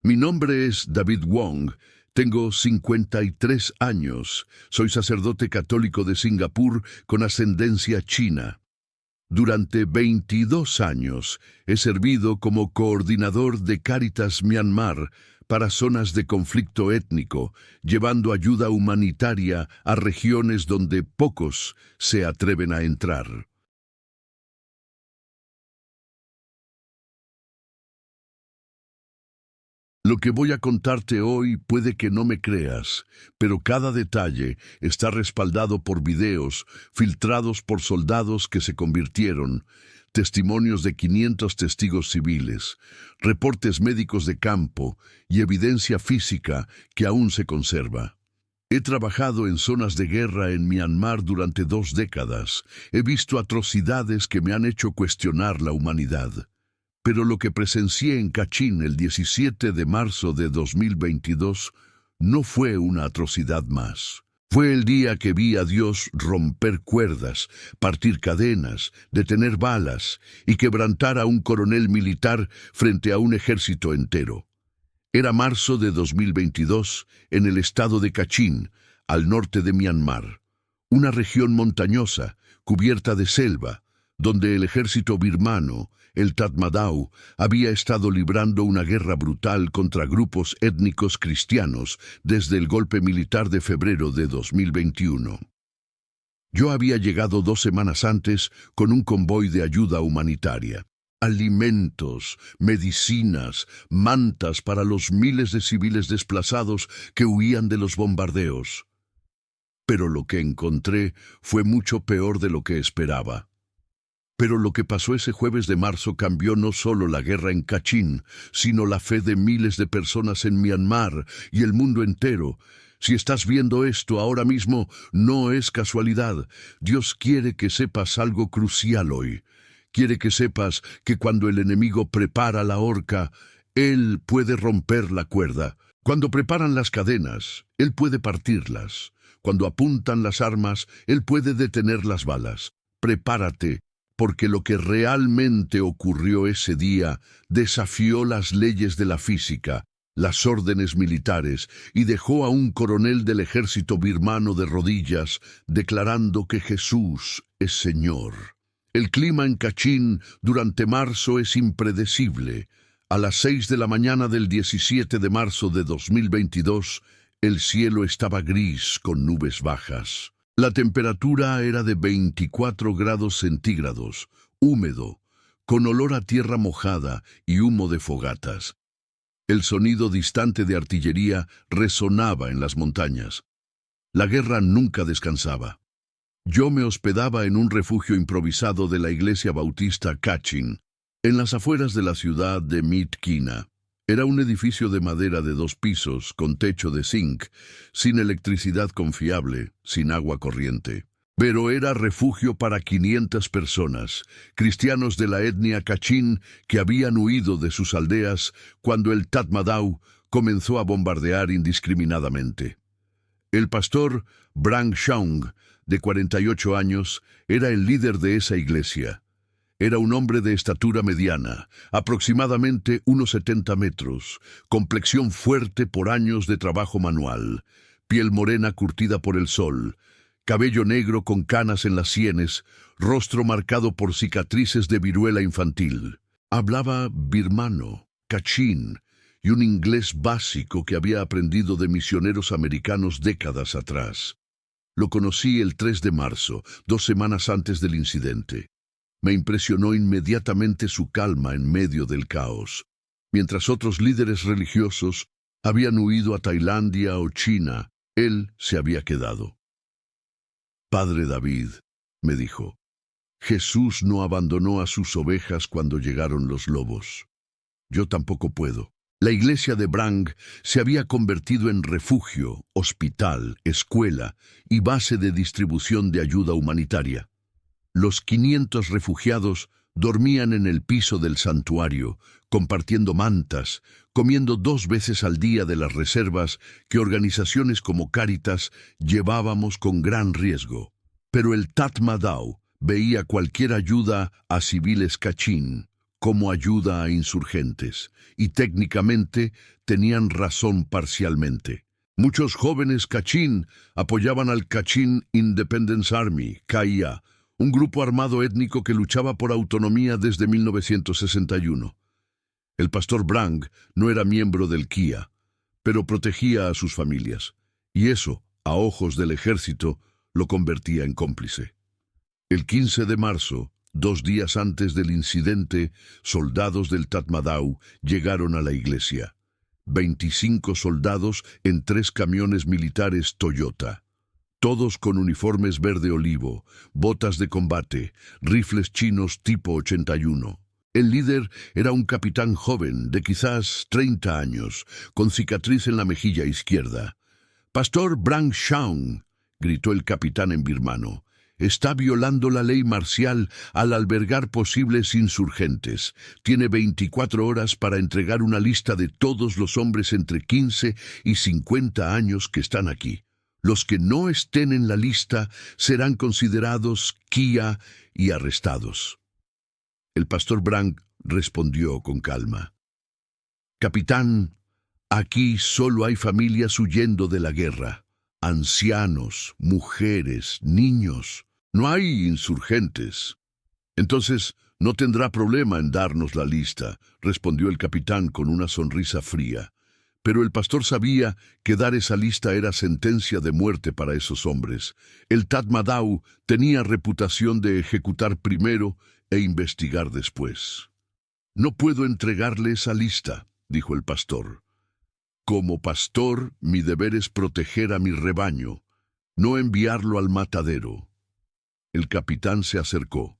Mi nombre es David Wong, tengo 53 años, soy sacerdote católico de Singapur con ascendencia china. Durante 22 años he servido como coordinador de Cáritas Myanmar para zonas de conflicto étnico, llevando ayuda humanitaria a regiones donde pocos se atreven a entrar. Lo que voy a contarte hoy puede que no me creas, pero cada detalle está respaldado por videos filtrados por soldados que se convirtieron, testimonios de 500 testigos civiles, reportes médicos de campo y evidencia física que aún se conserva. He trabajado en zonas de guerra en Myanmar durante 2 décadas. He visto atrocidades que me han hecho cuestionar la humanidad. Pero lo que presencié en Kachin el 17 de marzo de 2022 no fue una atrocidad más. Fue el día que vi a Dios romper cuerdas, partir cadenas, detener balas y quebrantar a un coronel militar frente a un ejército entero. Era marzo de 2022 en el estado de Kachin, al norte de Myanmar, una región montañosa, cubierta de selva, donde el ejército birmano, el Tatmadaw, había estado librando una guerra brutal contra grupos étnicos cristianos desde el golpe militar de febrero de 2021. Yo había llegado 2 semanas antes con un convoy de ayuda humanitaria. Alimentos, medicinas, mantas para los miles de civiles desplazados que huían de los bombardeos. Pero lo que encontré fue mucho peor de lo que esperaba. Pero lo que pasó ese jueves de marzo cambió no solo la guerra en Kachin, sino la fe de miles de personas en Myanmar y el mundo entero. Si estás viendo esto ahora mismo, no es casualidad. Dios quiere que sepas algo crucial hoy. Quiere que sepas que cuando el enemigo prepara la horca, Él puede romper la cuerda. Cuando preparan las cadenas, Él puede partirlas. Cuando apuntan las armas, Él puede detener las balas. Prepárate, porque lo que realmente ocurrió ese día desafió las leyes de la física, las órdenes militares, y dejó a un coronel del ejército birmano de rodillas, declarando que Jesús es Señor. El clima en Kachin durante marzo es impredecible. A las 6 de la mañana del 17 de marzo de 2022, el cielo estaba gris con nubes bajas. La temperatura era de 24 grados centígrados, húmedo, con olor a tierra mojada y humo de fogatas. El sonido distante de artillería resonaba en las montañas. La guerra nunca descansaba. Yo me hospedaba en un refugio improvisado de la iglesia bautista Kachin, en las afueras de la ciudad de Myitkyina. Era un edificio de madera de 2 pisos, con techo de zinc, sin electricidad confiable, sin agua corriente. Pero era refugio para 500 personas, cristianos de la etnia Kachin que habían huido de sus aldeas cuando el Tatmadaw comenzó a bombardear indiscriminadamente. El pastor Brang Shaung, de 48 años, era el líder de esa iglesia. Era un hombre de estatura mediana, aproximadamente unos 70 metros, complexión fuerte por años de trabajo manual, piel morena curtida por el sol, cabello negro con canas en las sienes, rostro marcado por cicatrices de viruela infantil. Hablaba birmano, kachin, y un inglés básico que había aprendido de misioneros americanos décadas atrás. Lo conocí el 3 de marzo, 2 semanas antes del incidente. Me impresionó inmediatamente su calma en medio del caos. Mientras otros líderes religiosos habían huido a Tailandia o China, él se había quedado. Padre David, me dijo, Jesús no abandonó a sus ovejas cuando llegaron los lobos. Yo tampoco puedo. La iglesia de Brang se había convertido en refugio, hospital, escuela y base de distribución de ayuda humanitaria. Los 500 refugiados dormían en el piso del santuario, compartiendo mantas, comiendo 2 veces al día de las reservas que organizaciones como Cáritas llevábamos con gran riesgo. Pero el Tatmadaw veía cualquier ayuda a civiles Kachin como ayuda a insurgentes, y técnicamente tenían razón parcialmente. Muchos jóvenes Kachin apoyaban al Kachin Independence Army, KIA, un grupo armado étnico que luchaba por autonomía desde 1961. El pastor Brang no era miembro del KIA, pero protegía a sus familias, y eso, a ojos del ejército, lo convertía en cómplice. El 15 de marzo, 2 días antes del incidente, soldados del Tatmadaw llegaron a la iglesia. 25 soldados en 3 camiones militares Toyota. Todos con uniformes verde olivo, botas de combate, rifles chinos tipo 81. El líder era un capitán joven de quizás 30 años, con cicatriz en la mejilla izquierda. «Pastor Brang Shaung», gritó el capitán en birmano, «está violando la ley marcial al albergar posibles insurgentes. Tiene 24 horas para entregar una lista de todos los hombres entre 15 y 50 años que están aquí. Los que no estén en la lista serán considerados KIA y arrestados». El pastor Brang respondió con calma. «Capitán, aquí solo hay familias huyendo de la guerra. Ancianos, mujeres, niños. No hay insurgentes». «Entonces, no tendrá problema en darnos la lista», respondió el capitán con una sonrisa fría. Pero el pastor sabía que dar esa lista era sentencia de muerte para esos hombres. El Tatmadaw tenía reputación de ejecutar primero e investigar después. «No puedo entregarle esa lista», dijo el pastor. «Como pastor, mi deber es proteger a mi rebaño, no enviarlo al matadero». El capitán se acercó.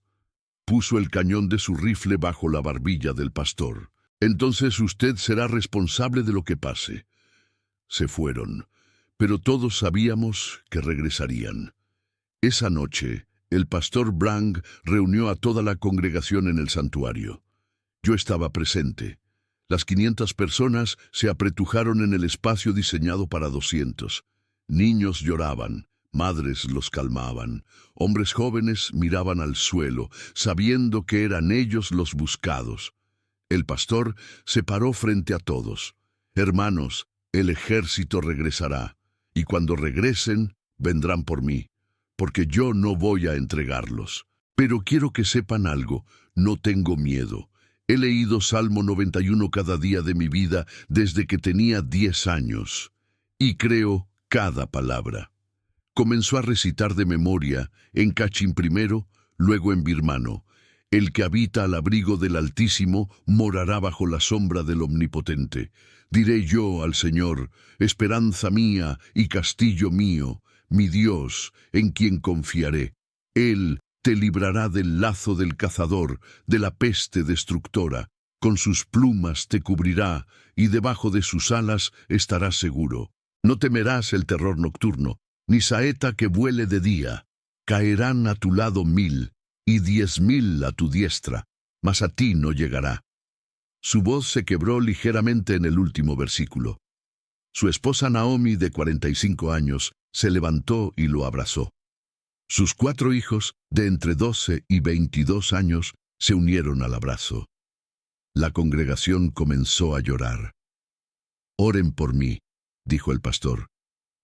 Puso el cañón de su rifle bajo la barbilla del pastor. «Entonces usted será responsable de lo que pase». Se fueron, pero todos sabíamos que regresarían. Esa noche, el pastor Brang reunió a toda la congregación en el santuario. Yo estaba presente. Las 500 personas se apretujaron en el espacio diseñado para 200. Niños lloraban, madres los calmaban, hombres jóvenes miraban al suelo, sabiendo que eran ellos los buscados. El pastor se paró frente a todos. «Hermanos, el ejército regresará, y cuando regresen, vendrán por mí, porque yo no voy a entregarlos. Pero quiero que sepan algo, no tengo miedo. He leído Salmo 91 cada día de mi vida desde que tenía 10 años, y creo cada palabra». Comenzó a recitar de memoria, en Kachin primero, luego en birmano. «El que habita al abrigo del Altísimo morará bajo la sombra del Omnipotente. Diré yo al Señor, esperanza mía y castillo mío, mi Dios, en quien confiaré. Él te librará del lazo del cazador, de la peste destructora. Con sus plumas te cubrirá, y debajo de sus alas estarás seguro. No temerás el terror nocturno, ni saeta que vuele de día. Caerán a tu lado 1000, y 10.000 a tu diestra, mas a ti no llegará». Su voz se quebró ligeramente en el último versículo. Su esposa Naomi, de 45 años, se levantó y lo abrazó. Sus 4 hijos, de entre 12 y 22 años, se unieron al abrazo. La congregación comenzó a llorar. «Oren por mí», dijo el pastor,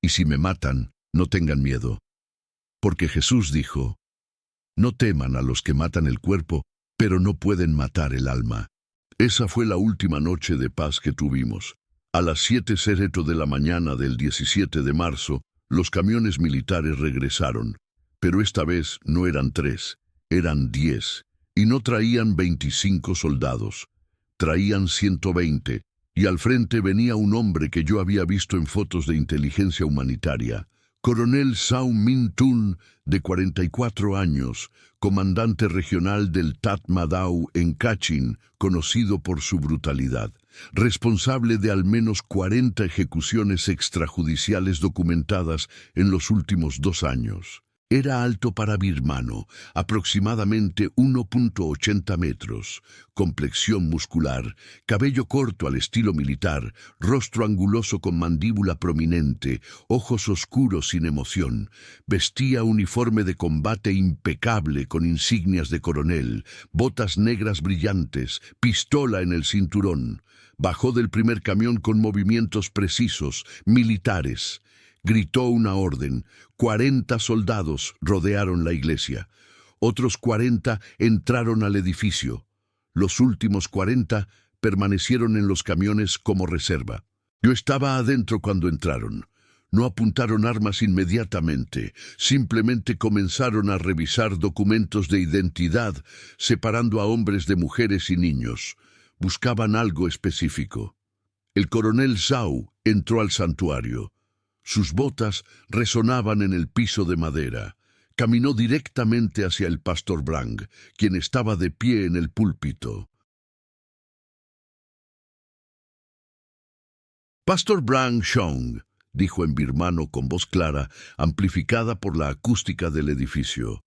«y si me matan, no tengan miedo. Porque Jesús dijo, no teman a los que matan el cuerpo, pero no pueden matar el alma». Esa fue la última noche de paz que tuvimos. A las 7:00 de la mañana del 17 de marzo, los camiones militares regresaron, pero esta vez no eran 3, eran 10, y no traían 25 soldados, traían 120, y al frente venía un hombre que yo había visto en fotos de inteligencia humanitaria, Coronel Sao Min Tun, de 44 años, comandante regional del Tatmadaw en Kachin, conocido por su brutalidad, responsable de al menos 40 ejecuciones extrajudiciales documentadas en los últimos 2 años. Era alto para birmano, aproximadamente 1,80 metros, complexión muscular, cabello corto al estilo militar, rostro anguloso con mandíbula prominente, ojos oscuros sin emoción. Vestía uniforme de combate impecable con insignias de coronel, botas negras brillantes, pistola en el cinturón. Bajó del primer camión con movimientos precisos, militares. Gritó una orden. 40 soldados rodearon la iglesia. Otros 40 entraron al edificio. Los últimos 40 permanecieron en los camiones como reserva. Yo estaba adentro cuando entraron. No apuntaron armas inmediatamente, simplemente comenzaron a revisar documentos de identidad, separando a hombres de mujeres y niños. Buscaban algo específico. El coronel Zhao entró al santuario. Sus botas resonaban en el piso de madera. Caminó directamente hacia el pastor Brang, quien estaba de pie en el púlpito. «Pastor Brang Xiong», dijo en birmano con voz clara, amplificada por la acústica del edificio.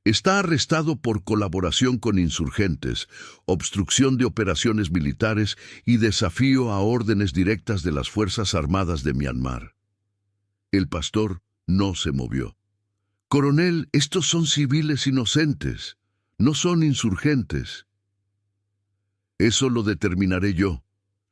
«Está arrestado por colaboración con insurgentes, obstrucción de operaciones militares y desafío a órdenes directas de las Fuerzas Armadas de Myanmar». El pastor no se movió. «Coronel, estos son civiles inocentes, no son insurgentes». «Eso lo determinaré yo»,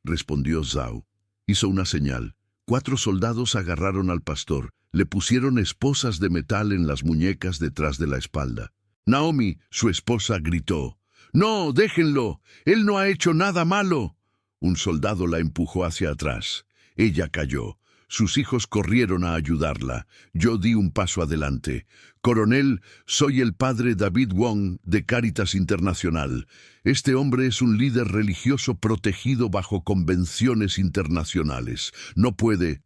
respondió Zhao. Hizo una señal. 4 soldados agarraron al pastor, le pusieron esposas de metal en las muñecas detrás de la espalda. Naomi, su esposa, gritó: «¡No, déjenlo! ¡Él no ha hecho nada malo!». Un soldado la empujó hacia atrás. Ella cayó. Sus hijos corrieron a ayudarla. Yo di un paso adelante. «Coronel, soy el padre David Wong de Cáritas Internacional. Este hombre es un líder religioso protegido bajo convenciones internacionales. No puede...».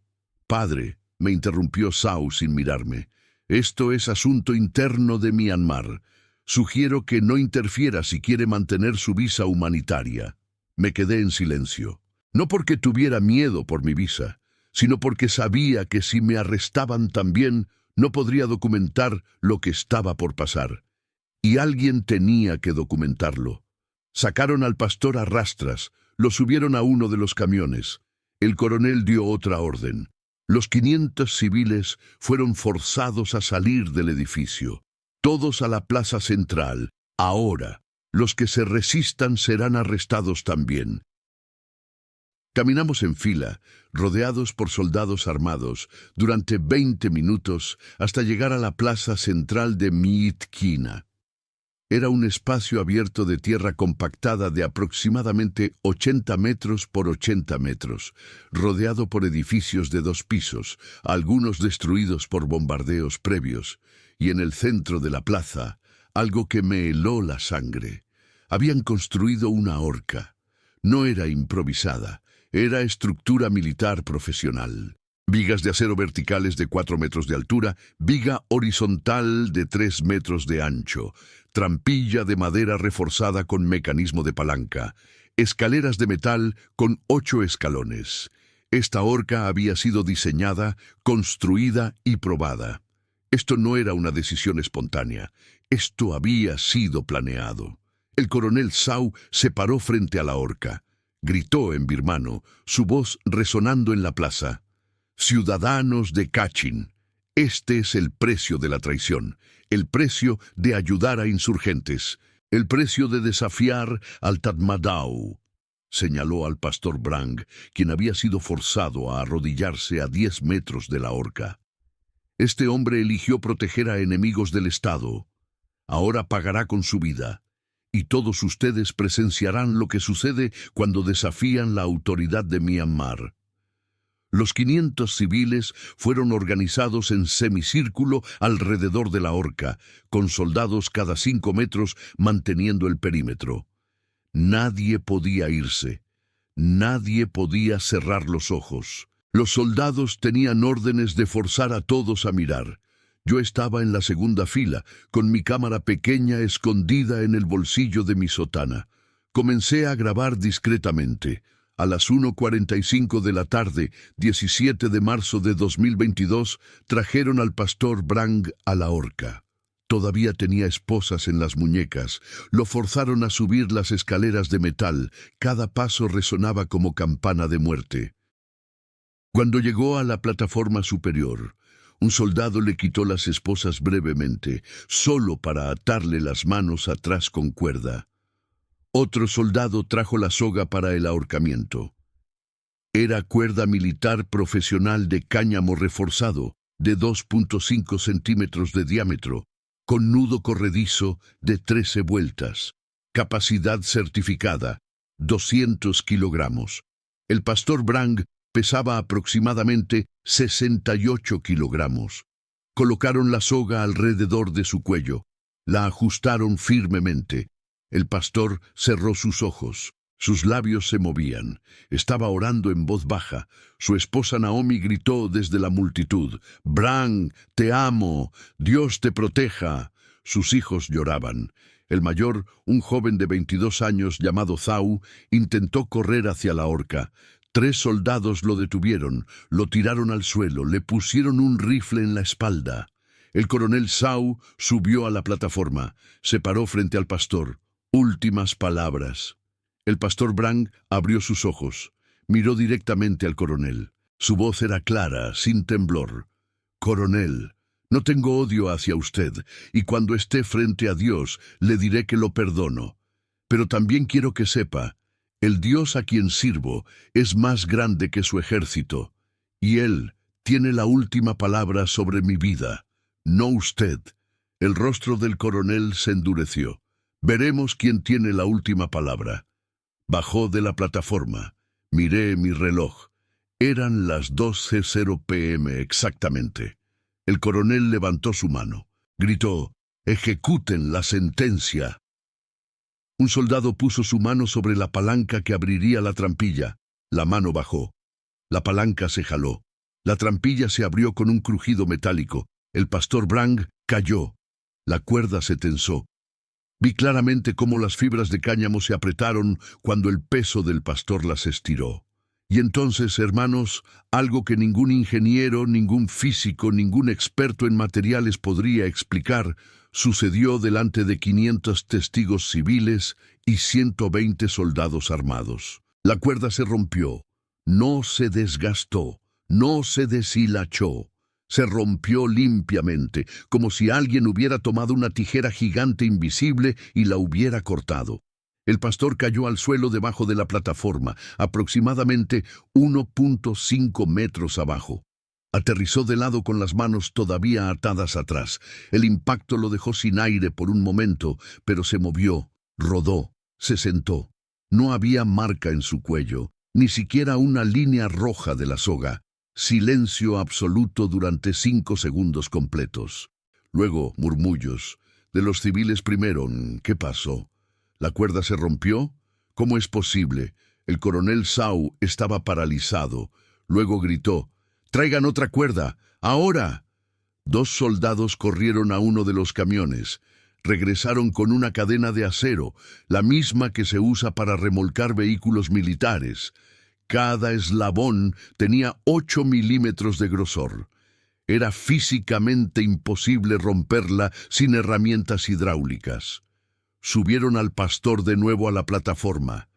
«Padre», me interrumpió Zhao sin mirarme, «esto es asunto interno de Myanmar. Sugiero que no interfiera si quiere mantener su visa humanitaria». Me quedé en silencio. No porque tuviera miedo por mi visa, sino porque sabía que si me arrestaban también, no podría documentar lo que estaba por pasar. Y alguien tenía que documentarlo. Sacaron al pastor a rastras, lo subieron a uno de los camiones. El coronel dio otra orden. Los 500 civiles fueron forzados a salir del edificio. Todos a la plaza central. Ahora, los que se resistan serán arrestados también. Caminamos en fila, rodeados por soldados armados, durante 20 minutos hasta llegar a la plaza central de Myitkyina. Era un espacio abierto de tierra compactada de aproximadamente 80 metros por 80 metros, rodeado por edificios de 2 pisos, algunos destruidos por bombardeos previos, y en el centro de la plaza, algo que me heló la sangre. Habían construido una horca. No era improvisada. Era estructura militar profesional. Vigas de acero verticales de 4 metros de altura, viga horizontal de 3 metros de ancho, trampilla de madera reforzada con mecanismo de palanca, escaleras de metal con 8 escalones. Esta horca había sido diseñada, construida y probada. Esto no era una decisión espontánea. Esto había sido planeado. El coronel Zhao se paró frente a la horca. Gritó en birmano, su voz resonando en la plaza: «Ciudadanos de Kachin, este es el precio de la traición, el precio de ayudar a insurgentes, el precio de desafiar al Tatmadaw». Señaló al pastor Brang, quien había sido forzado a arrodillarse a 10 metros de la horca. «Este hombre eligió proteger a enemigos del Estado. Ahora pagará con su vida. Y todos ustedes presenciarán lo que sucede cuando desafían la autoridad de Myanmar». Los 500 civiles fueron organizados en semicírculo alrededor de la horca, con soldados cada 5 metros manteniendo el perímetro. Nadie podía irse. Nadie podía cerrar los ojos. Los soldados tenían órdenes de forzar a todos a mirar. Yo estaba en la segunda fila, con mi cámara pequeña escondida en el bolsillo de mi sotana. Comencé a grabar discretamente. A las 1:45 de la tarde, 17 de marzo de 2022, trajeron al pastor Brang a la horca. Todavía tenía esposas en las muñecas. Lo forzaron a subir las escaleras de metal. Cada paso resonaba como campana de muerte. Cuando llegó a la plataforma superior, un soldado le quitó las esposas brevemente, solo para atarle las manos atrás con cuerda. Otro soldado trajo la soga para el ahorcamiento. Era cuerda militar profesional de cáñamo reforzado, de 2.5 centímetros de diámetro, con nudo corredizo de 13 vueltas. Capacidad certificada, 200 kilogramos. El pastor Brang pesaba aproximadamente 68 kilogramos. Colocaron la soga alrededor de su cuello. La ajustaron firmemente. El pastor cerró sus ojos. Sus labios se movían. Estaba orando en voz baja. Su esposa Naomi gritó desde la multitud: «Brang, te amo. Dios te proteja». Sus hijos lloraban. El mayor, un joven de 22 años llamado Zhao, intentó correr hacia la horca. 3 soldados lo detuvieron, lo tiraron al suelo, le pusieron un rifle en la espalda. El coronel Zhao subió a la plataforma, se paró frente al pastor. Últimas palabras. El pastor Brang abrió sus ojos, miró directamente al coronel. Su voz era clara, sin temblor. «Coronel, no tengo odio hacia usted, y cuando esté frente a Dios le diré que lo perdono. Pero también quiero que sepa, el Dios a quien sirvo es más grande que su ejército, y Él tiene la última palabra sobre mi vida, no usted». El rostro del coronel se endureció. «Veremos quién tiene la última palabra». Bajó de la plataforma. Miré mi reloj. Eran las 12:00 p.m. exactamente. El coronel levantó su mano. Gritó: «Ejecuten la sentencia». Un soldado puso su mano sobre la palanca que abriría la trampilla. La mano bajó. La palanca se jaló. La trampilla se abrió con un crujido metálico. El pastor Brang cayó. La cuerda se tensó. Vi claramente cómo las fibras de cáñamo se apretaron cuando el peso del pastor las estiró. Y entonces, hermanos, algo que ningún ingeniero, ningún físico, ningún experto en materiales podría explicar, sucedió delante de 500 testigos civiles y 120 soldados armados. La cuerda se rompió, no se desgastó, no se deshilachó. Se rompió limpiamente, como si alguien hubiera tomado una tijera gigante invisible y la hubiera cortado. El pastor cayó al suelo debajo de la plataforma, aproximadamente 1.5 metros abajo. Aterrizó de lado con las manos todavía atadas atrás. El impacto lo dejó sin aire por un momento, pero se movió, rodó, se sentó. No había marca en su cuello, ni siquiera una línea roja de la soga. Silencio absoluto durante 5 segundos completos. Luego, murmullos. De los civiles primero. ¿Qué pasó? ¿La cuerda se rompió? ¿Cómo es posible? El coronel Zhao estaba paralizado. Luego gritó: «¡Traigan otra cuerda! ¡Ahora!». 2 soldados corrieron a uno de los camiones. Regresaron con una cadena de acero, la misma que se usa para remolcar vehículos militares. Cada eslabón tenía 8 milímetros de grosor. Era físicamente imposible romperla sin herramientas hidráulicas. Subieron al pastor de nuevo a la plataforma.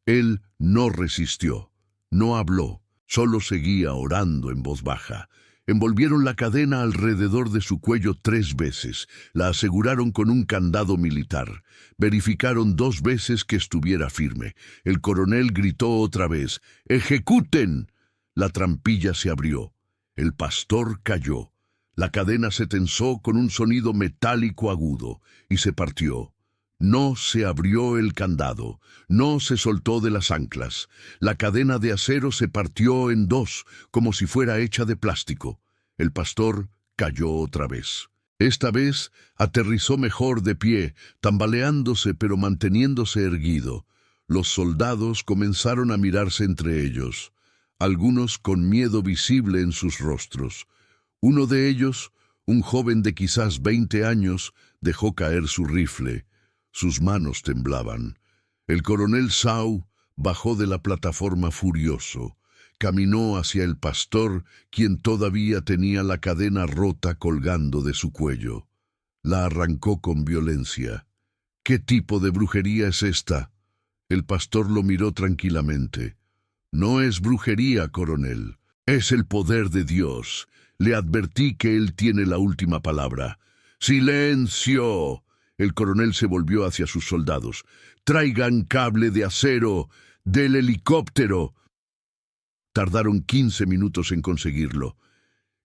Él no resistió, no habló, solo seguía orando en voz baja. Envolvieron la cadena alrededor de su cuello 3 veces. La aseguraron con un candado militar. Verificaron 2 veces que estuviera firme. El coronel gritó otra vez: «¡Ejecuten!». La trampilla se abrió. El pastor cayó. La cadena se tensó con un sonido metálico agudo y se partió. No se abrió el candado, no se soltó de las anclas. La cadena de acero se partió en 2, como si fuera hecha de plástico. El pastor cayó otra vez. Esta vez aterrizó mejor de pie, tambaleándose pero manteniéndose erguido. Los soldados comenzaron a mirarse entre ellos, algunos con miedo visible en sus rostros. Uno de ellos, un joven de quizás 20 años, dejó caer su rifle. Sus manos temblaban. El coronel Zhao Bajó de la plataforma furioso. Caminó hacia el pastor, quien todavía tenía la cadena rota colgando de su cuello. La arrancó con violencia. ¿Qué tipo de brujería es esta? El pastor lo miró tranquilamente. No es brujería, coronel. Es el poder de Dios. Le advertí que él tiene la última palabra. ¡Silencio! El coronel se volvió hacia sus soldados. ¡Traigan cable de acero del helicóptero! Tardaron 15 minutos en conseguirlo.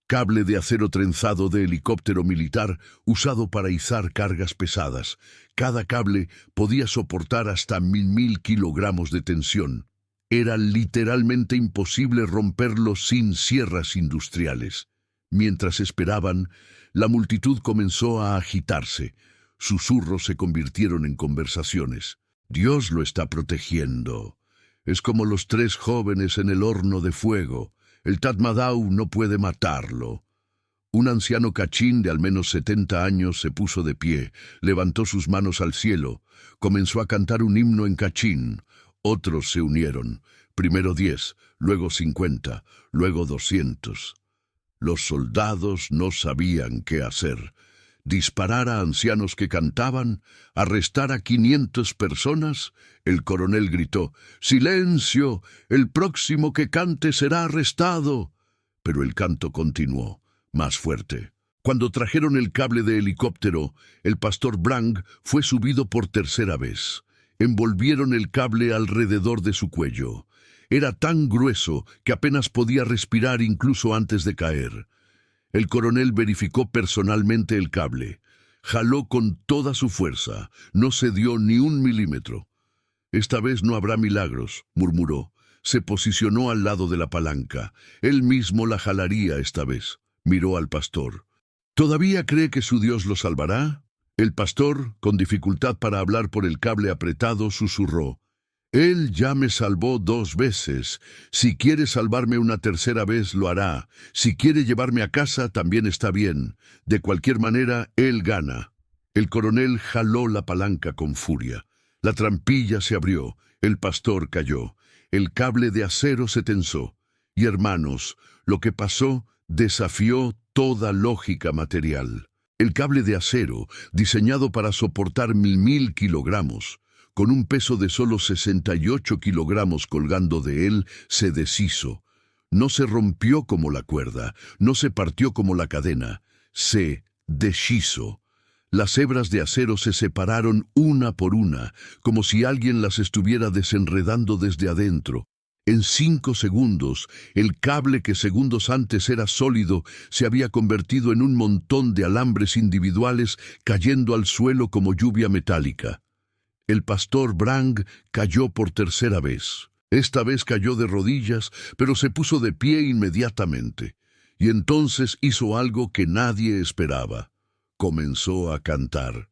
Cable de acero trenzado de helicóptero militar usado para izar cargas pesadas. Cada cable podía soportar hasta 1000 kilogramos de tensión. Era literalmente imposible romperlo sin sierras industriales. Mientras esperaban, la multitud comenzó a agitarse. Susurros se convirtieron en conversaciones. Dios lo está protegiendo. Es como los 3 jóvenes en el horno de fuego. El Tatmadaw no puede matarlo. Un anciano cachín de al menos 70 años se puso de pie, levantó sus manos al cielo, comenzó a cantar un himno en cachín. Otros se unieron, primero 10, luego 50, luego 200. Los soldados no sabían qué hacer. Disparar a ancianos que cantaban, arrestar a 500 personas. El coronel gritó: ¡Silencio! El próximo que cante será arrestado. Pero el canto continuó, más fuerte. Cuando trajeron el cable de helicóptero, el pastor Brang fue subido por tercera vez. Envolvieron el cable alrededor de su cuello. Era tan grueso que apenas podía respirar incluso antes de caer. El coronel verificó personalmente el cable. Jaló con toda su fuerza. No cedió ni 1 milímetro. Esta vez no habrá milagros, murmuró. Se posicionó al lado de la palanca. Él mismo la jalaría esta vez. Miró al pastor. ¿Todavía cree que su Dios lo salvará? El pastor, con dificultad para hablar por el cable apretado, susurró: Él ya me salvó 2 veces. Si quiere salvarme una tercera vez, lo hará. Si quiere llevarme a casa, también está bien. De cualquier manera, él gana. El coronel jaló la palanca con furia. La trampilla se abrió. El pastor cayó. El cable de acero se tensó. Y hermanos, lo que pasó desafió toda lógica material. El cable de acero, diseñado para soportar 1000 kilogramos, con un peso de solo 68 kilogramos colgando de él, se deshizo. No se rompió como la cuerda, no se partió como la cadena, se deshizo. Las hebras de acero se separaron una por una, como si alguien las estuviera desenredando desde adentro. En 5 segundos, el cable que segundos antes era sólido se había convertido en un montón de alambres individuales cayendo al suelo como lluvia metálica. El pastor Brang cayó por tercera vez. Esta vez cayó de rodillas, pero se puso de pie inmediatamente. Y entonces hizo algo que nadie esperaba. Comenzó a cantar.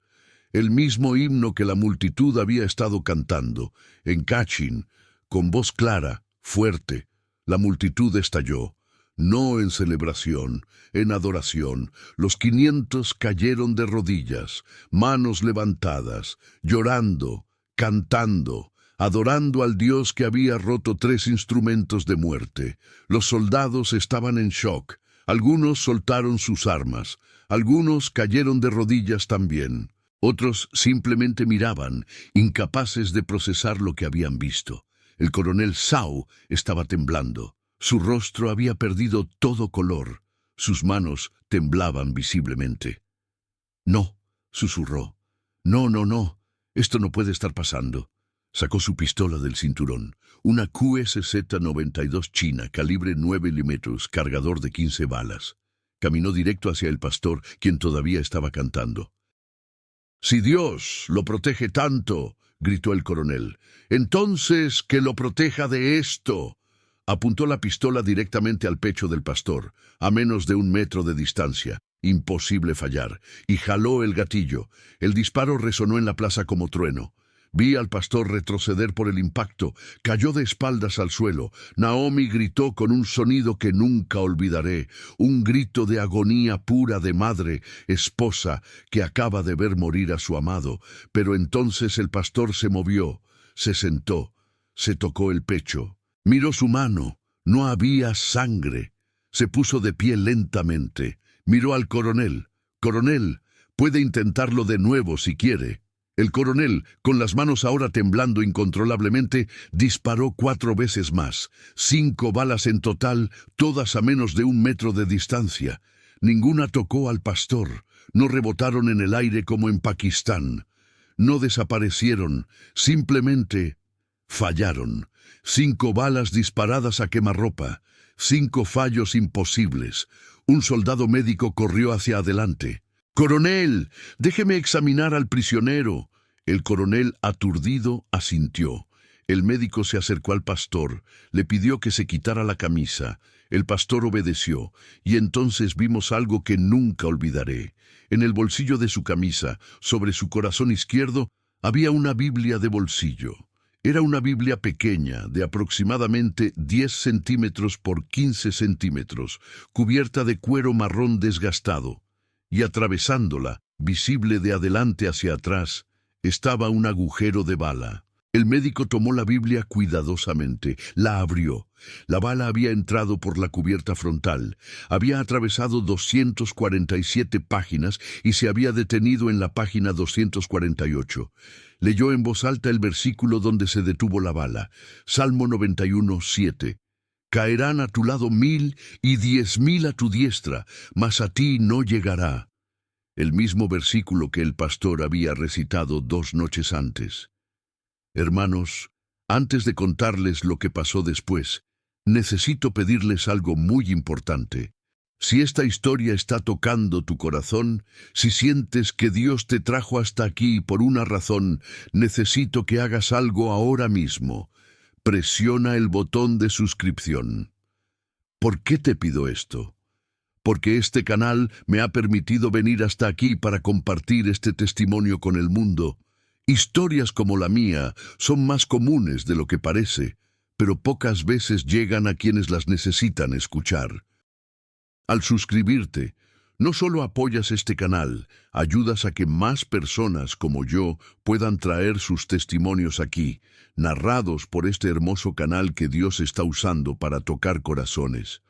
El mismo himno que la multitud había estado cantando, en Kachin, con voz clara, fuerte. La multitud estalló. No en celebración, en adoración. Los 500 cayeron de rodillas, manos levantadas, llorando, cantando, adorando al Dios que había roto 3 instrumentos de muerte. Los soldados estaban en shock. Algunos soltaron sus armas. Algunos cayeron de rodillas también. Otros simplemente miraban, incapaces de procesar lo que habían visto. El coronel Zhao estaba temblando. Su rostro había perdido todo color. Sus manos temblaban visiblemente. «No», susurró. «No, no, no. Esto no puede estar pasando». Sacó su pistola del cinturón. Una QSZ-92 china, calibre 9 milímetros, cargador de 15 balas. Caminó directo hacia el pastor, quien todavía estaba cantando. «Si Dios lo protege tanto», gritó el coronel, «entonces que lo proteja de esto». Apuntó la pistola directamente al pecho del pastor, a menos de 1 metro de distancia, imposible fallar, y jaló el gatillo. El disparo resonó en la plaza como trueno. Vi al pastor retroceder por el impacto, cayó de espaldas al suelo. Naomi gritó con un sonido que nunca olvidaré, un grito de agonía pura de madre, esposa, que acaba de ver morir a su amado. Pero entonces el pastor se movió, se sentó. Se tocó el pecho. Miró su mano. No había sangre. Se puso de pie lentamente. Miró al coronel. «Coronel, puede intentarlo de nuevo si quiere». El coronel, con las manos ahora temblando incontrolablemente, disparó 4 veces más. 5 balas en total, todas a menos de 1 metro de distancia. Ninguna tocó al pastor. No rebotaron en el aire como en Pakistán. No desaparecieron, simplemente fallaron. 5 balas disparadas a quemarropa. 5 fallos imposibles. Un soldado médico corrió hacia adelante. «Coronel, déjeme examinar al prisionero». El coronel, aturdido, asintió. El médico se acercó al pastor, le pidió que se quitara la camisa. El pastor obedeció, y entonces vimos algo que nunca olvidaré. En el bolsillo de su camisa, sobre su corazón izquierdo, había una Biblia de bolsillo. Era una Biblia pequeña, de aproximadamente 10 centímetros por 15 centímetros, cubierta de cuero marrón desgastado. Y atravesándola, visible de adelante hacia atrás, estaba un agujero de bala. El médico tomó la Biblia cuidadosamente, la abrió. La bala había entrado por la cubierta frontal, había atravesado 247 páginas y se había detenido en la página 248. Leyó en voz alta el versículo donde se detuvo la bala, Salmo 91:7. «Caerán a tu lado 1000 y 10.000 a tu diestra, mas a ti no llegará». El mismo versículo que el pastor había recitado 2 noches antes. Hermanos, antes de contarles lo que pasó después, necesito pedirles algo muy importante. Si esta historia está tocando tu corazón, si sientes que Dios te trajo hasta aquí por una razón, necesito que hagas algo ahora mismo. Presiona el botón de suscripción. ¿Por qué te pido esto? Porque este canal me ha permitido venir hasta aquí para compartir este testimonio con el mundo. Historias como la mía son más comunes de lo que parece, pero pocas veces llegan a quienes las necesitan escuchar. Al suscribirte, no solo apoyas este canal, ayudas a que más personas como yo puedan traer sus testimonios aquí, narrados por este hermoso canal que Dios está usando para tocar corazones.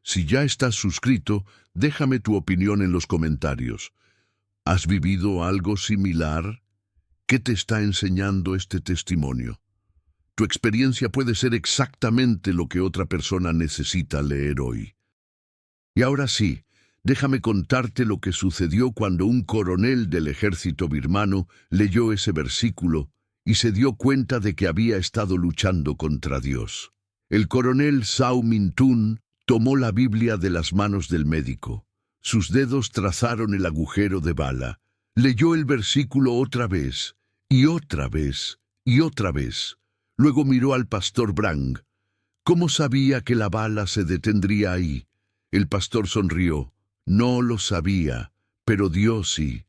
Si ya estás suscrito, déjame tu opinión en los comentarios. ¿Has vivido algo similar? ¿Qué te está enseñando este testimonio? Tu experiencia puede ser exactamente lo que otra persona necesita leer hoy. Y ahora sí, déjame contarte lo que sucedió cuando un coronel del ejército birmano leyó ese versículo y se dio cuenta de que había estado luchando contra Dios. El coronel Sao Min Tun tomó la Biblia de las manos del médico. Sus dedos trazaron el agujero de bala. Leyó el versículo otra vez, y otra vez, y otra vez. Luego miró al pastor Brang. ¿Cómo sabía que la bala se detendría ahí? El pastor sonrió. No lo sabía, pero Dios sí.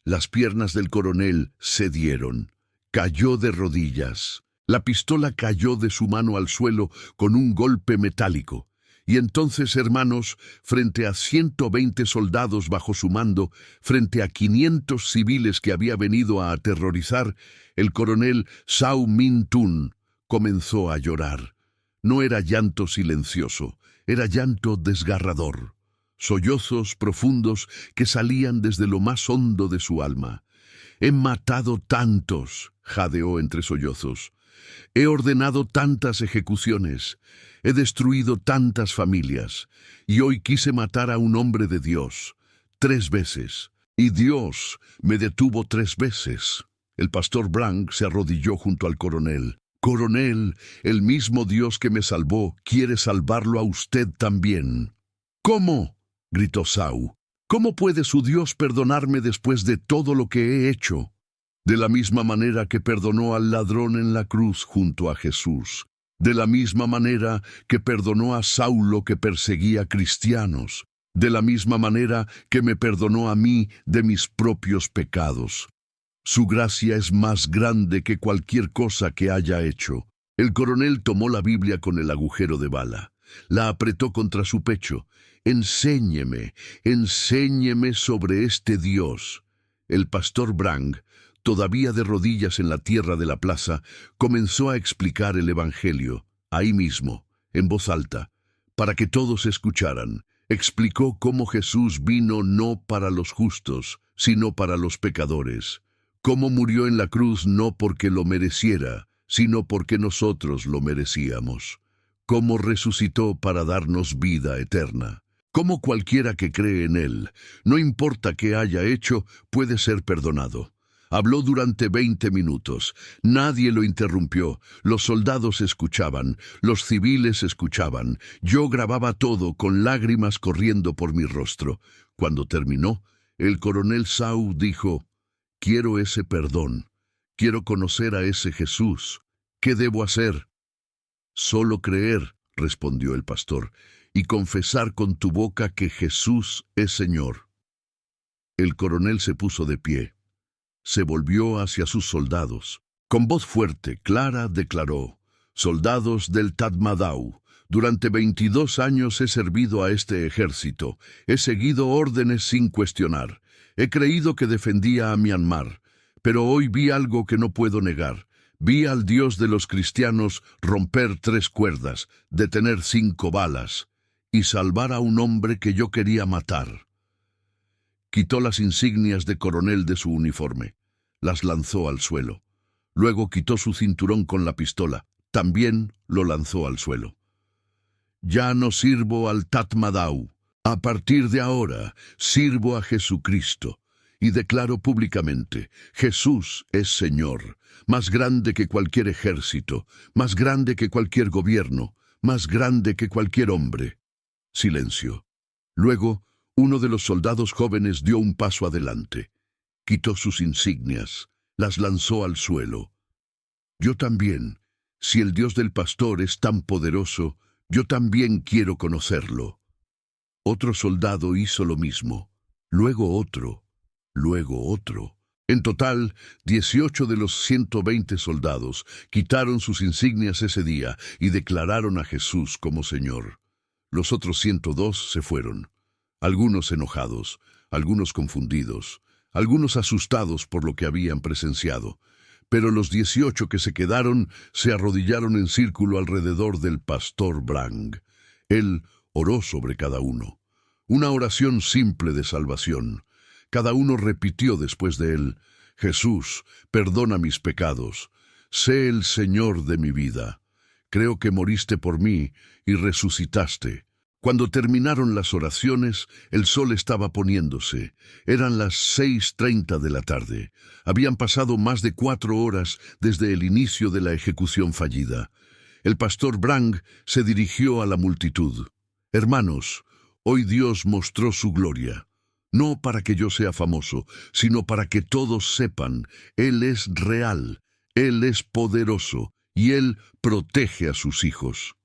Las piernas del coronel cedieron. Cayó de rodillas. La pistola cayó de su mano al suelo con un golpe metálico. Y entonces, hermanos, frente a 120 soldados bajo su mando, frente a 500 civiles que había venido a aterrorizar, el coronel Sao Min Tun comenzó a llorar. No era llanto silencioso, era llanto desgarrador. Sollozos profundos que salían desde lo más hondo de su alma. «He matado tantos», jadeó entre sollozos. «He ordenado tantas ejecuciones. He destruido tantas familias. Y hoy quise matar a un hombre de Dios. 3 veces. Y Dios me detuvo 3 veces». El pastor Brang se arrodilló junto al coronel. «Coronel, el mismo Dios que me salvó quiere salvarlo a usted también». «¿Cómo?», gritó Sao. «¿Cómo puede su Dios perdonarme después de todo lo que he hecho?» «De la misma manera que perdonó al ladrón en la cruz junto a Jesús. De la misma manera que perdonó a Saulo que perseguía cristianos. De la misma manera que me perdonó a mí de mis propios pecados. Su gracia es más grande que cualquier cosa que haya hecho». El coronel tomó la Biblia con el agujero de bala. La apretó contra su pecho. «Enséñeme, enséñeme sobre este Dios». El pastor Brang todavía de rodillas en la tierra de la plaza, comenzó a explicar el Evangelio, ahí mismo, en voz alta, para que todos escucharan. Explicó cómo Jesús vino no para los justos, sino para los pecadores. Cómo murió en la cruz no porque lo mereciera, sino porque nosotros lo merecíamos. Cómo resucitó para darnos vida eterna. Cómo cualquiera que cree en Él, no importa qué haya hecho, puede ser perdonado. Habló durante 20 minutos. Nadie lo interrumpió. Los soldados escuchaban, los civiles escuchaban. Yo grababa todo con lágrimas corriendo por mi rostro. Cuando terminó, el coronel Sau dijo: «Quiero ese perdón. Quiero conocer a ese Jesús. ¿Qué debo hacer?» «Solo creer», respondió el pastor, «y confesar con tu boca que Jesús es Señor». El coronel se puso de pie. Se volvió hacia sus soldados. Con voz fuerte, clara, declaró: «Soldados del Tatmadaw, durante 22 años he servido a este ejército. He seguido órdenes sin cuestionar. He creído que defendía a Myanmar. Pero hoy vi algo que no puedo negar. Vi al Dios de los cristianos romper 3 cuerdas, detener 5 balas y salvar a un hombre que yo quería matar». Quitó las insignias de coronel de su uniforme. Las lanzó al suelo. Luego quitó su cinturón con la pistola. También lo lanzó al suelo. «Ya no sirvo al Tatmadaw. A partir de ahora, sirvo a Jesucristo. Y declaro públicamente: Jesús es Señor, más grande que cualquier ejército, más grande que cualquier gobierno, más grande que cualquier hombre». Silencio. Luego, uno de los soldados jóvenes dio un paso adelante. Quitó sus insignias, las lanzó al suelo. «Yo también, si el Dios del pastor es tan poderoso, yo también quiero conocerlo». Otro soldado hizo lo mismo, luego otro, luego otro. En total, 18 de los 120 soldados quitaron sus insignias ese día y declararon a Jesús como Señor. Los otros 102 se fueron. Algunos enojados, algunos confundidos, algunos asustados por lo que habían presenciado. Pero los 18 que se quedaron se arrodillaron en círculo alrededor del pastor Brang. Él oró sobre cada uno. Una oración simple de salvación. Cada uno repitió después de él: «Jesús, perdona mis pecados. Sé el Señor de mi vida. Creo que moriste por mí y resucitaste». Cuando terminaron las oraciones, el sol estaba poniéndose. Eran las 6:30 de la tarde. Habían pasado más de 4 horas desde el inicio de la ejecución fallida. El pastor Brang se dirigió a la multitud. «Hermanos, hoy Dios mostró su gloria. No para que yo sea famoso, sino para que todos sepan: Él es real, Él es poderoso y Él protege a sus hijos».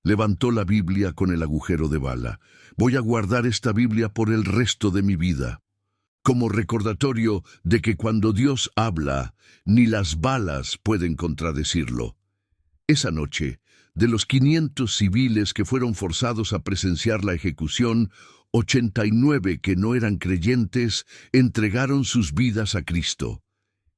Levantó la Biblia con el agujero de bala. «Voy a guardar esta Biblia por el resto de mi vida, como recordatorio de que cuando Dios habla, ni las balas pueden contradecirlo». Esa noche, de los 500 civiles que fueron forzados a presenciar la ejecución, 89 que no eran creyentes entregaron sus vidas a Cristo.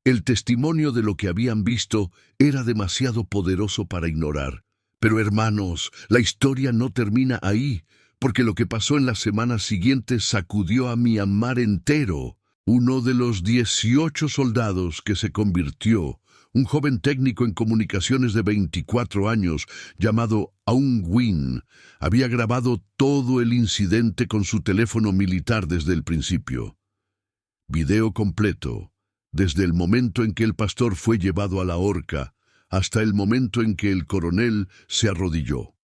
El testimonio de lo que habían visto era demasiado poderoso para ignorar. Pero hermanos, la historia no termina ahí, porque lo que pasó en las semanas siguientes sacudió a Myanmar entero. Uno de los 18 soldados que se convirtió, un joven técnico en comunicaciones de 24 años, llamado Aung Win, había grabado todo el incidente con su teléfono militar desde el principio. Video completo, desde el momento en que el pastor fue llevado a la horca, hasta el momento en que el coronel se arrodilló.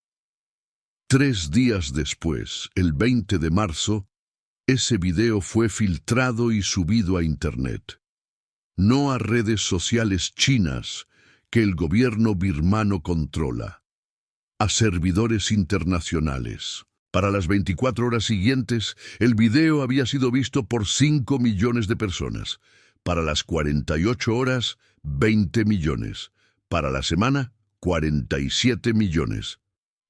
3 días después, el 20 de marzo, ese video fue filtrado y subido a Internet. No a redes sociales chinas que el gobierno birmano controla, a servidores internacionales. Para las 24 horas siguientes, el video había sido visto por 5 millones de personas. Para las 48 horas, 20 millones. Para la semana, 47 millones.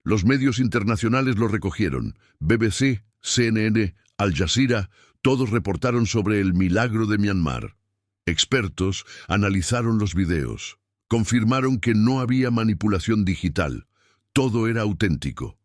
Los medios internacionales lo recogieron. BBC, CNN, Al Jazeera, todos reportaron sobre el milagro de Myanmar. Expertos analizaron los videos. Confirmaron que no había manipulación digital. Todo era auténtico.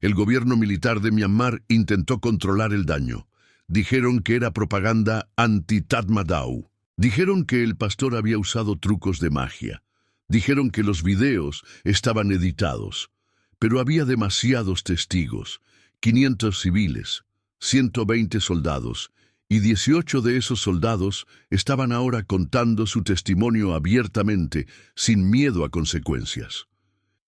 El gobierno militar de Myanmar intentó controlar el daño. Dijeron que era propaganda anti-Tatmadaw. Dijeron que el pastor había usado trucos de magia. Dijeron que los videos estaban editados. Pero había demasiados testigos, 500 civiles, 120 soldados, y 18 de esos soldados estaban ahora contando su testimonio abiertamente, sin miedo a consecuencias.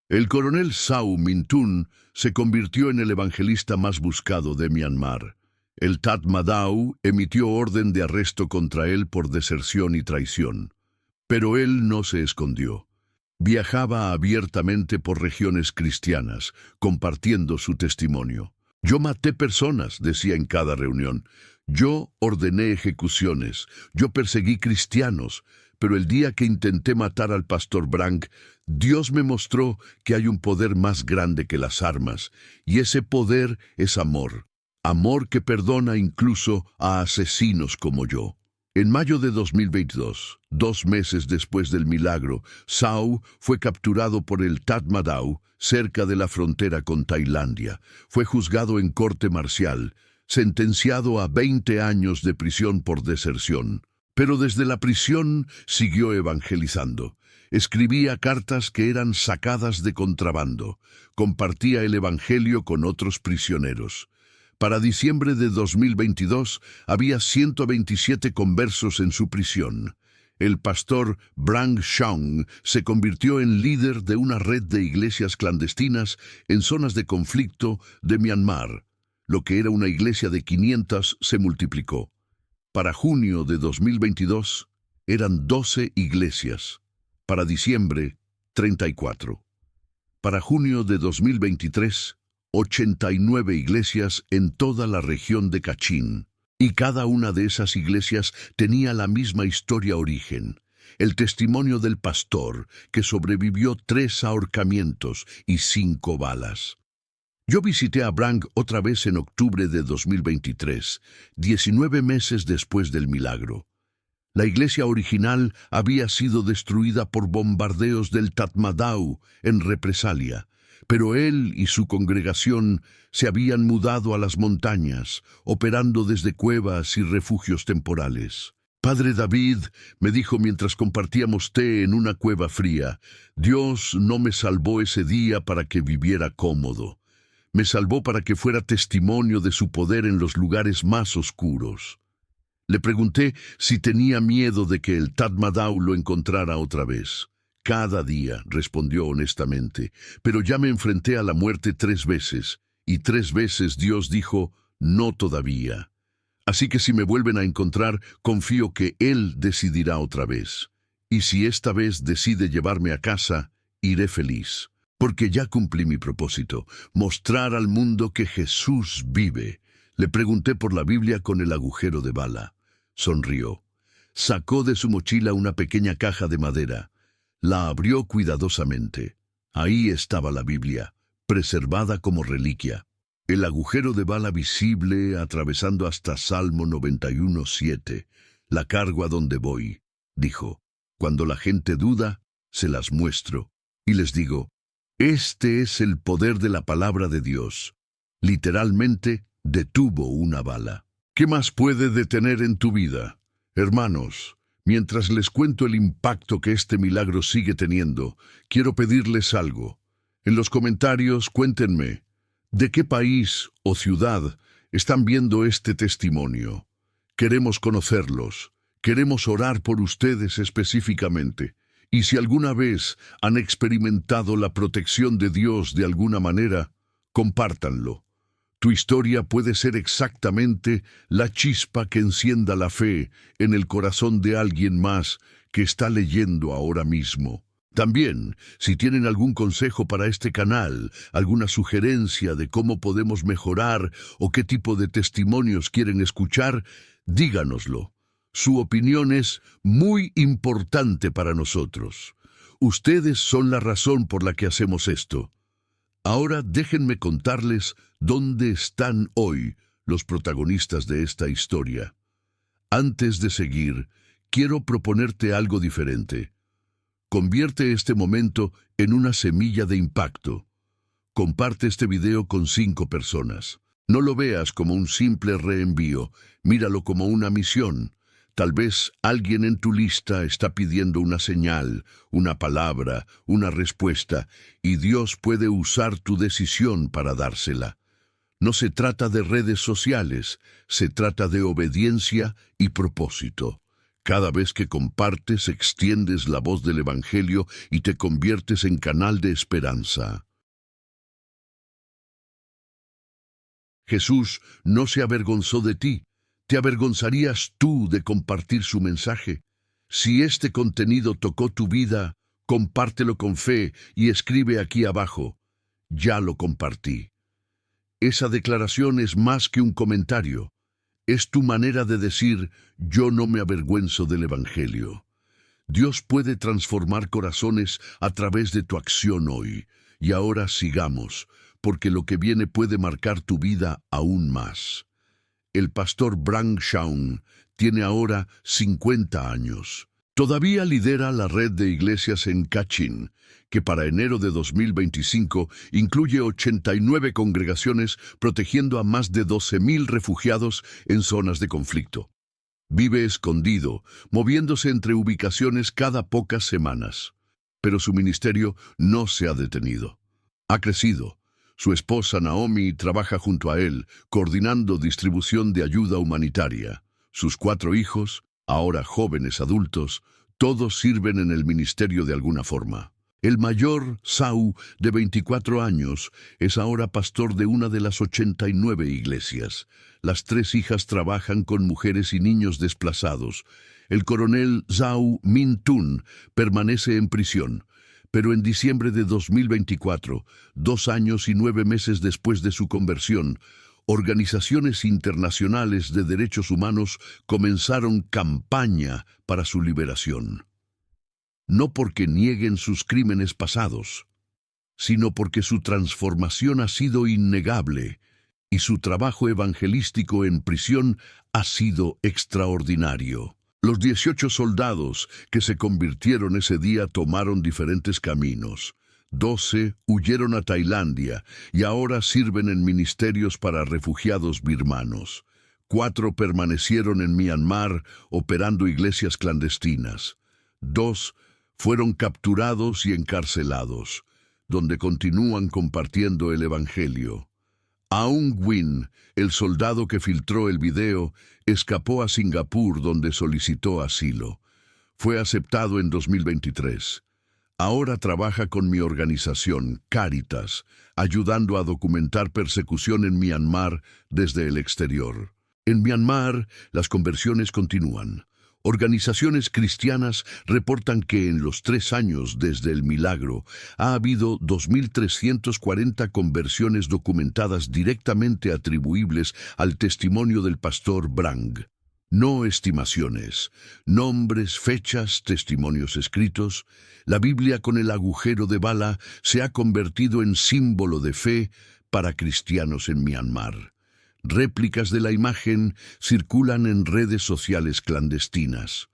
El coronel Sau Mintun se convirtió en el evangelista más buscado de Myanmar. El Tatmadaw emitió orden de arresto contra él por deserción y traición. Pero él no se escondió. Viajaba abiertamente por regiones cristianas, compartiendo su testimonio. Yo maté personas, decía en cada reunión. Yo ordené ejecuciones. Yo perseguí cristianos. Pero el día que intenté matar al pastor Branch, Dios me mostró que hay un poder más grande que las armas, y ese poder es amor. Amor que perdona incluso a asesinos como yo. En mayo de 2022, 2 meses después del milagro, Sau fue capturado por el Tatmadaw cerca de la frontera con Tailandia. Fue juzgado en corte marcial, sentenciado a 20 años de prisión por deserción. Pero desde la prisión siguió evangelizando. Escribía cartas que eran sacadas de contrabando. Compartía el evangelio con otros prisioneros. Para diciembre de 2022 había 127 conversos en su prisión. El pastor Branch Shaung se convirtió en líder de una red de iglesias clandestinas en zonas de conflicto de Myanmar. Lo que era una iglesia de 500 se multiplicó. Para junio de 2022 eran 12 iglesias. Para diciembre, 34. Para junio de 2023, 89 iglesias en toda la región de Kachin. Y cada una de esas iglesias tenía la misma historia origen. El testimonio del pastor, que sobrevivió 3 ahorcamientos y 5 balas. Yo visité a Branch otra vez en octubre de 2023, 19 meses después del milagro. La iglesia original había sido destruida por bombardeos del Tatmadaw en represalia, pero él y su congregación se habían mudado a las montañas, operando desde cuevas y refugios temporales. Padre David me dijo mientras compartíamos té en una cueva fría, Dios no me salvó ese día para que viviera cómodo. Me salvó para que fuera testimonio de su poder en los lugares más oscuros. Le pregunté si tenía miedo de que el Tatmadaw lo encontrara otra vez. Cada día, respondió honestamente, pero ya me enfrenté a la muerte 3 veces, y 3 veces Dios dijo, no todavía. Así que si me vuelven a encontrar, confío que Él decidirá otra vez. Y si esta vez decide llevarme a casa, iré feliz. Porque ya cumplí mi propósito, mostrar al mundo que Jesús vive. Le pregunté por la Biblia con el agujero de bala. Sonrió. Sacó de su mochila una pequeña caja de madera. La abrió cuidadosamente. Ahí estaba la Biblia, preservada como reliquia. El agujero de bala visible atravesando hasta Salmo 91:7. La cargo a donde voy, dijo. Cuando la gente duda, se las muestro. Y les digo, este es el poder de la palabra de Dios. Literalmente, detuvo una bala. ¿Qué más puede detener en tu vida? Hermanos, mientras les cuento el impacto que este milagro sigue teniendo, quiero pedirles algo. En los comentarios cuéntenme, ¿de qué país o ciudad están viendo este testimonio? Queremos conocerlos. Queremos orar por ustedes específicamente. Y si alguna vez han experimentado la protección de Dios de alguna manera, compártanlo. Tu historia puede ser exactamente la chispa que encienda la fe en el corazón de alguien más que está leyendo ahora mismo. También, si tienen algún consejo para este canal, alguna sugerencia de cómo podemos mejorar o qué tipo de testimonios quieren escuchar, díganoslo. Su opinión es muy importante para nosotros. Ustedes son la razón por la que hacemos esto. Ahora déjenme contarles dónde están hoy los protagonistas de esta historia. Antes de seguir, quiero proponerte algo diferente. Convierte este momento en una semilla de impacto. Comparte este video con 5 personas. No lo veas como un simple reenvío, míralo como una misión. Tal vez alguien en tu lista está pidiendo una señal, una palabra, una respuesta, y Dios puede usar tu decisión para dársela. No se trata de redes sociales, se trata de obediencia y propósito. Cada vez que compartes, extiendes la voz del Evangelio y te conviertes en canal de esperanza. Jesús no se avergonzó de ti. ¿Te avergonzarías tú de compartir su mensaje? Si este contenido tocó tu vida, compártelo con fe y escribe aquí abajo: ya lo compartí. Esa declaración es más que un comentario. Es tu manera de decir: yo no me avergüenzo del Evangelio. Dios puede transformar corazones a través de tu acción hoy. Y ahora sigamos, porque lo que viene puede marcar tu vida aún más. El pastor Branham Shaun tiene ahora 50 años. Todavía lidera la red de iglesias en Kachin, que para enero de 2025 incluye 89 congregaciones protegiendo a más de 12,000 refugiados en zonas de conflicto. Vive escondido, moviéndose entre ubicaciones cada pocas semanas. Pero su ministerio no se ha detenido. Ha crecido. Su esposa Naomi trabaja junto a él, coordinando distribución de ayuda humanitaria. Sus 4 hijos, ahora jóvenes adultos, todos sirven en el ministerio de alguna forma. El mayor, Sau, de 24 años, es ahora pastor de una de las 89 iglesias. Las 3 hijas trabajan con mujeres y niños desplazados. El coronel Zhao Min-tun permanece en prisión. Pero en diciembre de 2024, 2 años y 9 meses después de su conversión, organizaciones internacionales de derechos humanos comenzaron campaña para su liberación. No porque nieguen sus crímenes pasados, sino porque su transformación ha sido innegable y su trabajo evangelístico en prisión ha sido extraordinario. Los 18 soldados que se convirtieron ese día tomaron diferentes caminos. 12 huyeron a Tailandia y ahora sirven en ministerios para refugiados birmanos. 4 permanecieron en Myanmar operando iglesias clandestinas. 2 fueron capturados y encarcelados, donde continúan compartiendo el Evangelio. Aung Win, el soldado que filtró el video, escapó a Singapur donde solicitó asilo. Fue aceptado en 2023. Ahora trabaja con mi organización, Cáritas, ayudando a documentar persecución en Myanmar desde el exterior. En Myanmar, las conversiones continúan. Organizaciones cristianas reportan que en los 3 años desde el milagro ha habido 2.340 conversiones documentadas directamente atribuibles al testimonio del pastor Branham. No estimaciones, nombres, fechas, testimonios escritos. La Biblia con el agujero de bala se ha convertido en símbolo de fe para cristianos en Myanmar. Réplicas de la imagen circulan en redes sociales clandestinas.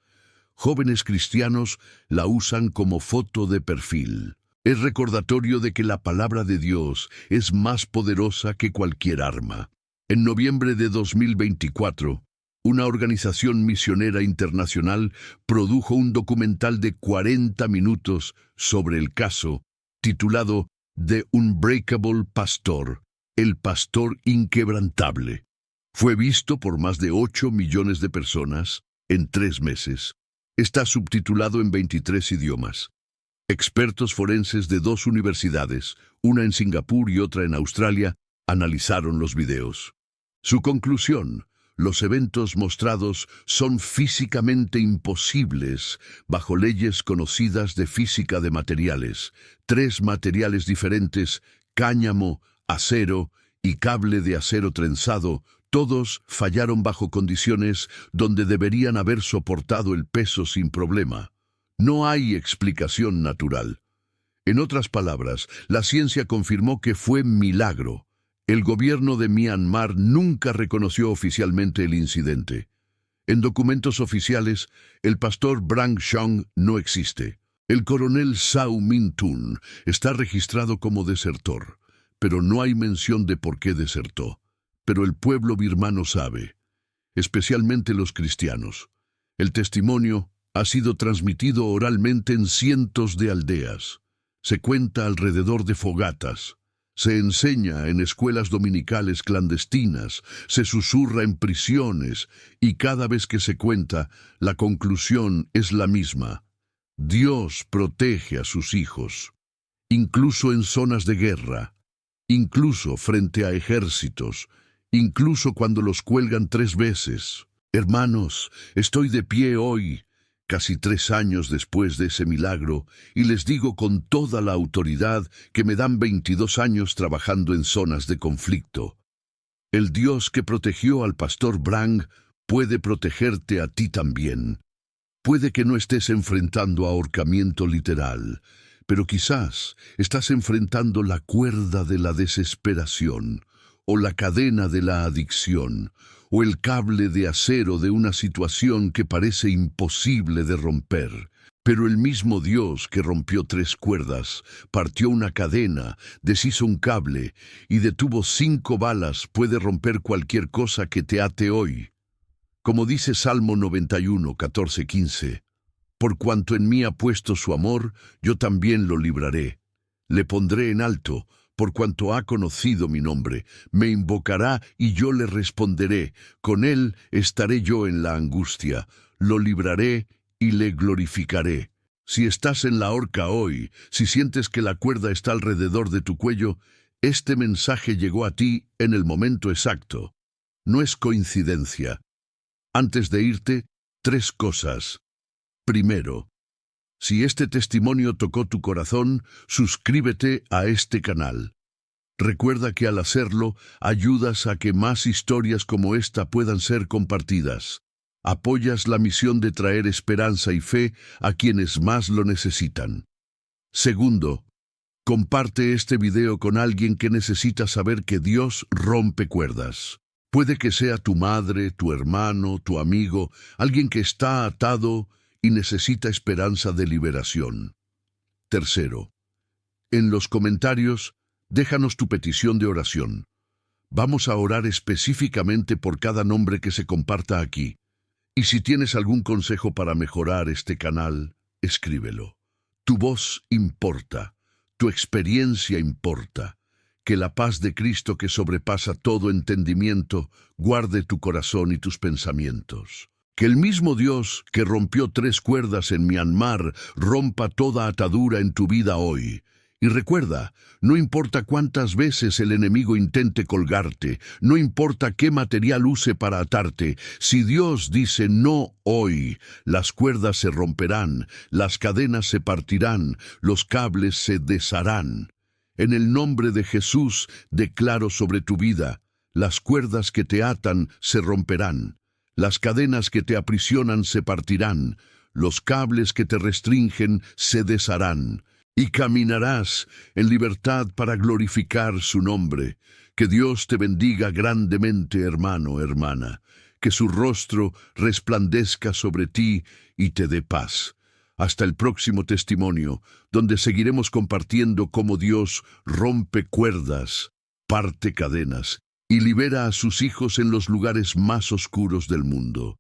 Jóvenes cristianos la usan como foto de perfil. Es recordatorio de que la palabra de Dios es más poderosa que cualquier arma. En noviembre de 2024, una organización misionera internacional produjo un documental de 40 minutos sobre el caso, titulado The Unbreakable Pastor, el pastor inquebrantable. Fue visto por más de 8 millones de personas en 3 meses. Está subtitulado en 23 idiomas. Expertos forenses de 2 universidades, una en Singapur y otra en Australia, analizaron los videos. Su conclusión: los eventos mostrados son físicamente imposibles bajo leyes conocidas de física de materiales. 3 materiales diferentes, cáñamo, acero y cable de acero trenzado, todos fallaron bajo condiciones donde deberían haber soportado el peso sin problema. No hay explicación natural. En otras palabras, la ciencia confirmó que fue milagro. El gobierno de Myanmar nunca reconoció oficialmente el incidente. En documentos oficiales, el pastor Brang Shong no existe. El coronel Sao Min Tun está registrado como desertor, pero no hay mención de por qué desertó. Pero el pueblo birmano sabe, especialmente los cristianos. El testimonio ha sido transmitido oralmente en cientos de aldeas. Se cuenta alrededor de fogatas. Se enseña en escuelas dominicales clandestinas, se susurra en prisiones, y cada vez que se cuenta, la conclusión es la misma. Dios protege a sus hijos, incluso en zonas de guerra, incluso frente a ejércitos, incluso cuando los cuelgan 3 veces. Hermanos, estoy de pie hoy, casi 3 años después de ese milagro, y les digo con toda la autoridad que me dan 22 años trabajando en zonas de conflicto. El Dios que protegió al pastor Brang puede protegerte a ti también. Puede que no estés enfrentando ahorcamiento literal, pero quizás estás enfrentando la cuerda de la desesperación, o la cadena de la adicción, o el cable de acero de una situación que parece imposible de romper. Pero el mismo Dios que rompió 3 cuerdas, partió una cadena, deshizo un cable y detuvo 5 balas puede romper cualquier cosa que te ate hoy. Como dice Salmo 91, 14, 15, por cuanto en mí ha puesto su amor, yo también lo libraré. Le pondré en alto, por cuanto ha conocido mi nombre, me invocará y yo le responderé. Con él estaré yo en la angustia, lo libraré y le glorificaré. Si estás en la horca hoy, si sientes que la cuerda está alrededor de tu cuello, este mensaje llegó a ti en el momento exacto. No es coincidencia. Antes de irte, 3 cosas. Primero, si este testimonio tocó tu corazón, suscríbete a este canal. Recuerda que al hacerlo, ayudas a que más historias como esta puedan ser compartidas. Apoyas la misión de traer esperanza y fe a quienes más lo necesitan. Segundo, comparte este video con alguien que necesita saber que Dios rompe cuerdas. Puede que sea tu madre, tu hermano, tu amigo, alguien que está atado y necesita esperanza de liberación. Tercero, en los comentarios, déjanos tu petición de oración. Vamos a orar específicamente por cada nombre que se comparta aquí. Y si tienes algún consejo para mejorar este canal, escríbelo. Tu voz importa, tu experiencia importa. Que la paz de Cristo que sobrepasa todo entendimiento guarde tu corazón y tus pensamientos. Que el mismo Dios que rompió 3 cuerdas en Myanmar rompa toda atadura en tu vida hoy. Y recuerda, no importa cuántas veces el enemigo intente colgarte, no importa qué material use para atarte, si Dios dice no hoy, las cuerdas se romperán, las cadenas se partirán, los cables se desharán. En el nombre de Jesús declaro sobre tu vida, las cuerdas que te atan se romperán. Las cadenas que te aprisionan se partirán, los cables que te restringen se desharán, y caminarás en libertad para glorificar su nombre. Que Dios te bendiga grandemente, hermano, hermana, que su rostro resplandezca sobre ti y te dé paz. Hasta el próximo testimonio, donde seguiremos compartiendo cómo Dios rompe cuerdas, parte cadenas, y libera a sus hijos en los lugares más oscuros del mundo.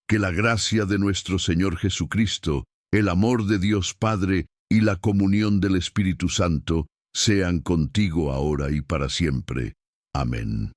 Que la gracia de nuestro Señor Jesucristo, el amor de Dios Padre y la comunión del Espíritu Santo sean contigo ahora y para siempre. Amén.